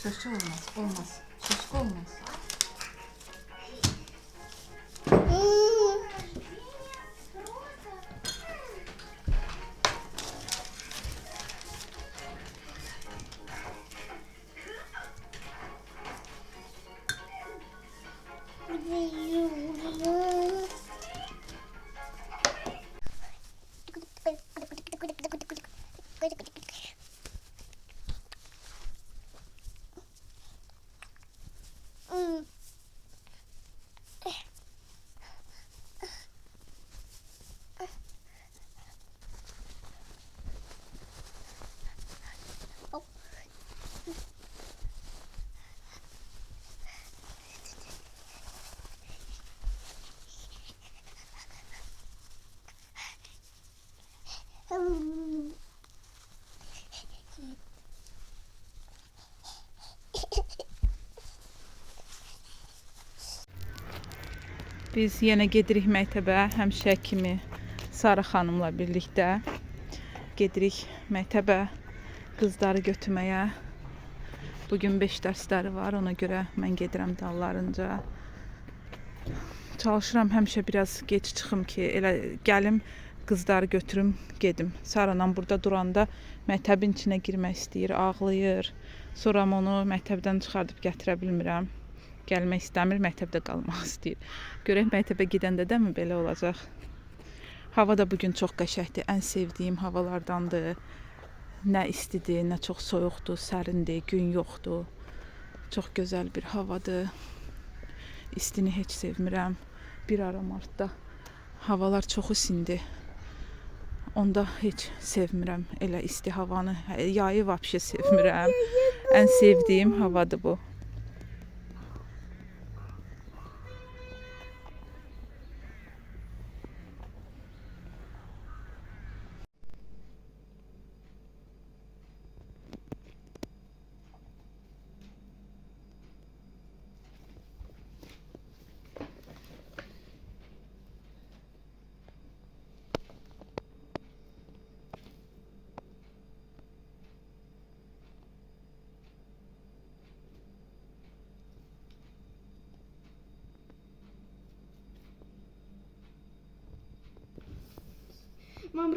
Şaşı olmaz, olmaz. Şaşkı olmaz. Biz yenə gedirik məktəbə, həmişə kimi Sarı xanımla birlikdə gedirik məktəbə qızları götürməyə. Bugün 5 dərsləri var, ona görə mən gedirəm dallarınca. Çalışıram həmişə biraz geç çıxım ki, elə gəlim qızları götürüm, gedim. Saranam burada duranda məktəbin içinə girmək istəyir, ağlayır. Sonra onu məktəbdən çıxardıb gətirə bilmirəm. Gəlmək istəmir, məktəbdə qalmaq istəyir. Görək məktəbə gedəndə də mi belə olacaq? Hava da bugün çox qəşəngdir. Ən sevdiyim havalardandır. Nə istidir, nə çox soyuqdur, sərindir, gün yoxdur. Çox gözəl bir havadır. İstini heç sevmirəm. Bir ara martda havalar çox isindi. Onda heç sevmirəm elə isti havanı. Yayı vəbşə sevmirəm. Ən sevdiyim havadır bu. Mam,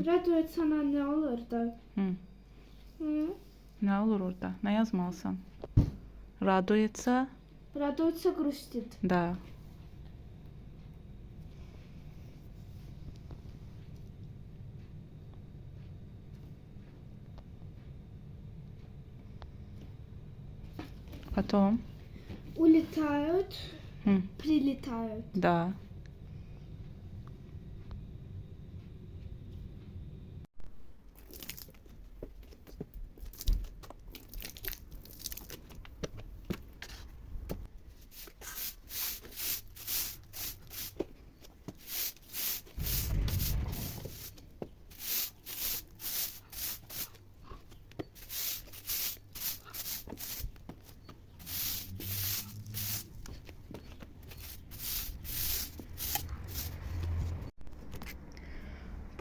radujca na ne olur da? Hı? Nə olur orada? Nə yazmalısan? Radujca? Radujca грустит. Da. Потом? Улетают, Hı. прилетают. Да.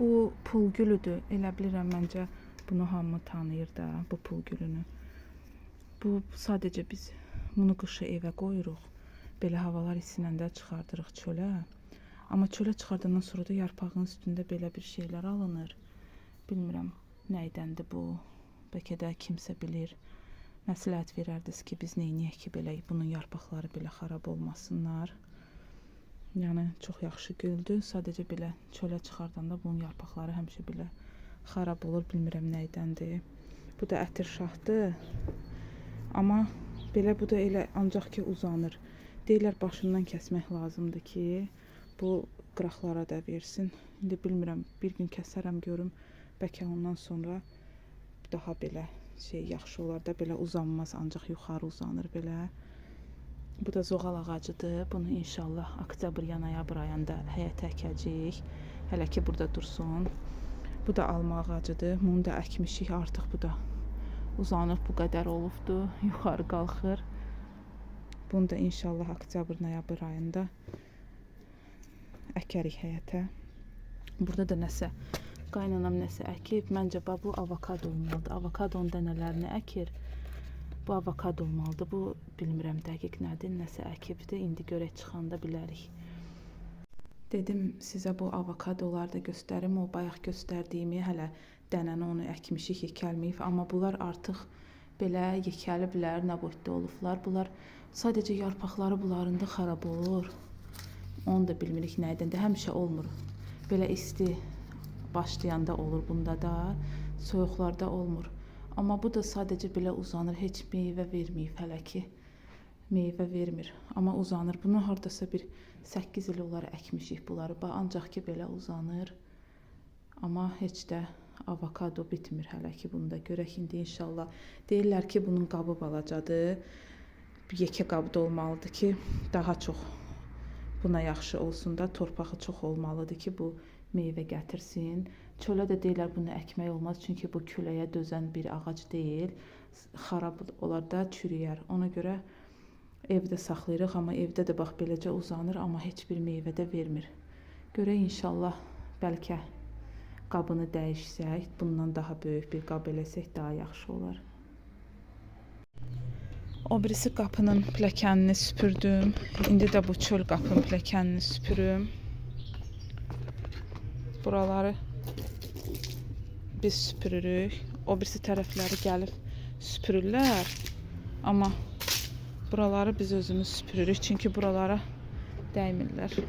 Bu pul gülüdür. Elə bilirəm məncə bunu hamı tanıyır da, bu pul gülünü. Bu sadəcə biz bunu qışı evə qoyuruq. Belə havalar isinəndə çıxardırıq çölə. Amma çölə çıxardandan sonra da yarpağın üstündə belə bir şeylər alınır. Bilmirəm nədəndir bu. Bəlkə də kimsə bilir. Məsləhət verərdiniz ki, biz neyniyək ki, belə bunun yarpaqları belə xarab olmasınlar. Yəni çox yaxşı güldür. Sadəcə belə çölə çıxardanda bunun yarpaqları həmişə belə xarab olur. Bilmirəm nədəndir. Bu da ətir şahdır. Amma belə bu da elə ancaq ki uzanır. Deyirlər başından kəsmək lazımdır ki, bu qıraqlara da versin. İndi bilmirəm, bir gün kəsərəm görüm. Bəlkə ondan sonra daha belə yaxşı olar da, belə uzanmaz, ancaq yuxarı uzanır belə. Bu da zoğal ağacıdır. Bunu inşallah oktyabr ya noyabr ayında həyətə əkəcəyik. Hələ ki burada dursun. Bu da alma ağacıdır. Bunu da əkmişik artıq, bu da uzanıb bu qədər olubdu. Yuxarı qalxır. Bunu da inşallah oktyabr-noyabr ayında əkərik həyətə. Burada da nəsə qaynanam nəsə əkib. Məncə bu avokado olmalıdır. Avokadonun dənələrini əkir. Bu avokado olmalıdır. Bu bilmirəm dəqiq nədir, nəsə əkibdir. İndi görək çıxanda bilərik. Dedim sizə bu avokadoları da göstərim. O bayaq göstərdiyimi hələ dənəni onu əkmişik, yekəlməyib. Amma bunlar artıq belə yekəliblər, nə boyda olublar. Bunlar sadəcə yarpaqları bunlarında xarab olur. Onu da bilmirik nədəndir. Həmişə olmur. Belə isti başlayanda olur bunda da, soyuqlarda olmur. Amma bu da sadəcə belə uzanır, heç meyvə verməyib hələ ki. Meyvə vermir, amma uzanır. Bunu hardasa bir 8 il olar əkmişik bunları. Ancaq ki belə uzanır. Amma heç də avokado bitmir hələ ki bunda. Görək indi inşallah. Deyirlər ki bunun qabı balacadır. Yekə qabda olmalıdır ki daha çox buna yaxşı olsun da, torpağı çox olmalıdır ki bu meyvə gətirsin. Çölə də deyirlər bunu əkmək olmaz, çünki bu küləyə dözən bir ağac deyil. Xarab olar da, çürüyər. Ona görə evdə saxlayırıq, amma evdə də bax beləcə uzanır, amma heç bir meyvə də vermir. Görək inşallah bəlkə qabını dəyişsək, bundan daha böyük bir qab eləsək daha yaxşı olar. O birisi qapının pilləkənini süpürdüm. İndi də bu çöl qapının pilləkənini süpürüm. Buraları biz süpürürük. O birisi tərəfləri gəlib süpürürlər. Amma buraları biz özümüz süpürürük. Çünki buralara dəymirlər.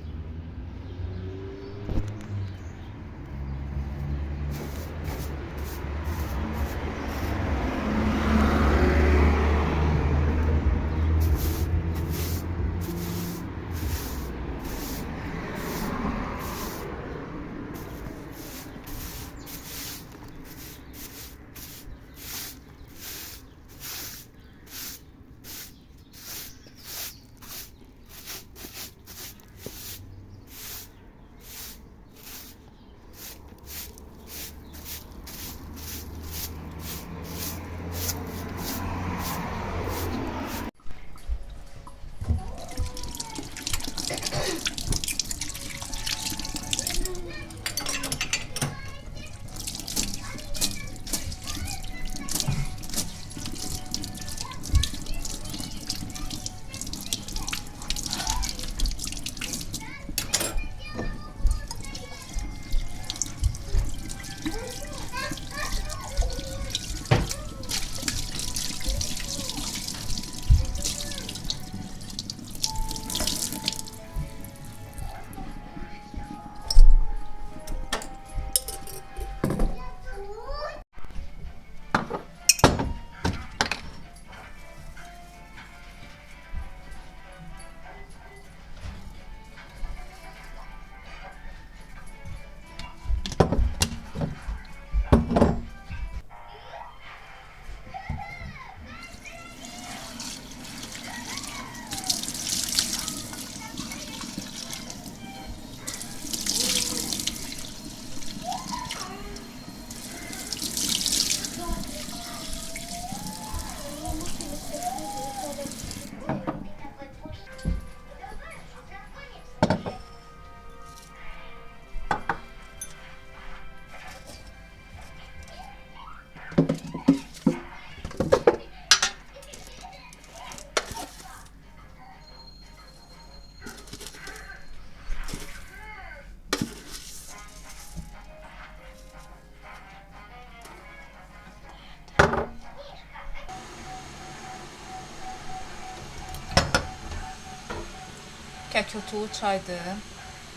Kəkotulu çaydır.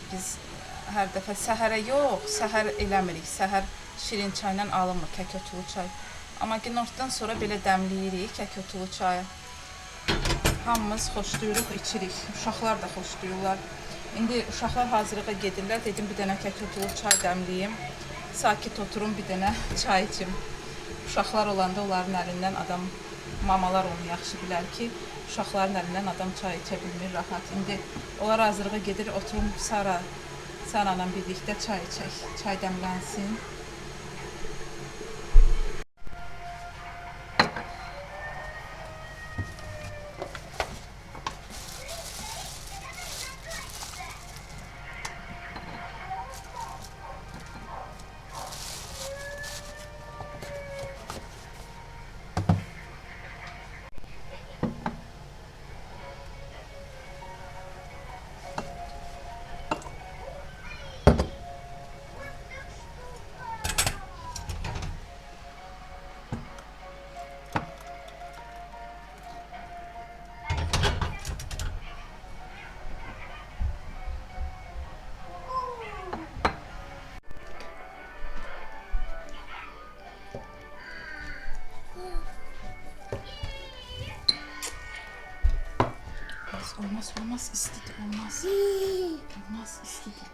Biz hər dəfə səhərə yox, səhər eləmirik. Səhər şirin çayla alınmır kəkotulu çay. Amma günortadan sonra belə dəmləyirik kəkotulu çayı. Hamımız xoşlayırıq, içirik. Uşaqlar da xoşlayırlar. İndi uşaqlar hazırlığa gedirlər. Dedim bir dənə kəkotulu çay dəmləyim. Sakit oturum, bir dənə çay içim. Uşaqlar olanda onların əlindən adam, mamalar onu yaxşı bilər ki, uşaqların əlindən adam çay içə bilmir rahat. İndi onlar hazırlığa gedir, oturum Sara'la birlikdə çay içək. Çay dəmlənsin. Olmaz istidir, olmaz. Olmaz istidir.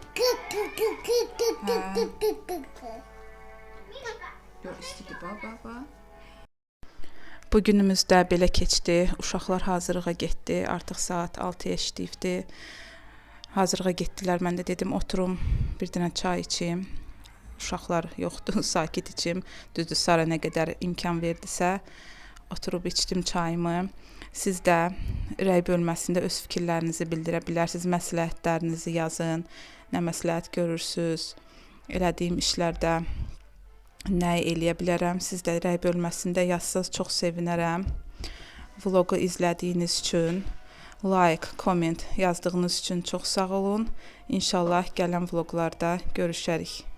Yox, istidir, baba. Bu günümüz də belə keçdi. Uşaqlar hazırlığa getdi. Artıq saat 6-ya işləyibdi. Hazırlığa getdilər. Mən də dedim oturum, bir dənə çay içim. Uşaqlar yoxdur, sakit içim. Düzdür, Sara nə qədər imkan verdisə, oturub içdim çayımı. Siz də rəy bölməsində öz fikirlərinizi bildirə bilərsiniz. Məsləhətlərinizi yazın. Nə məsləhət görürsünüz? Elədiyim işlərdə nə eləyə bilərəm? Siz də rəy bölməsində yazsanız çox sevinərəm. Vlogu izlədiyiniz üçün, like, comment yazdığınız üçün çox sağ olun. İnşallah gələn vloqlarda görüşərik.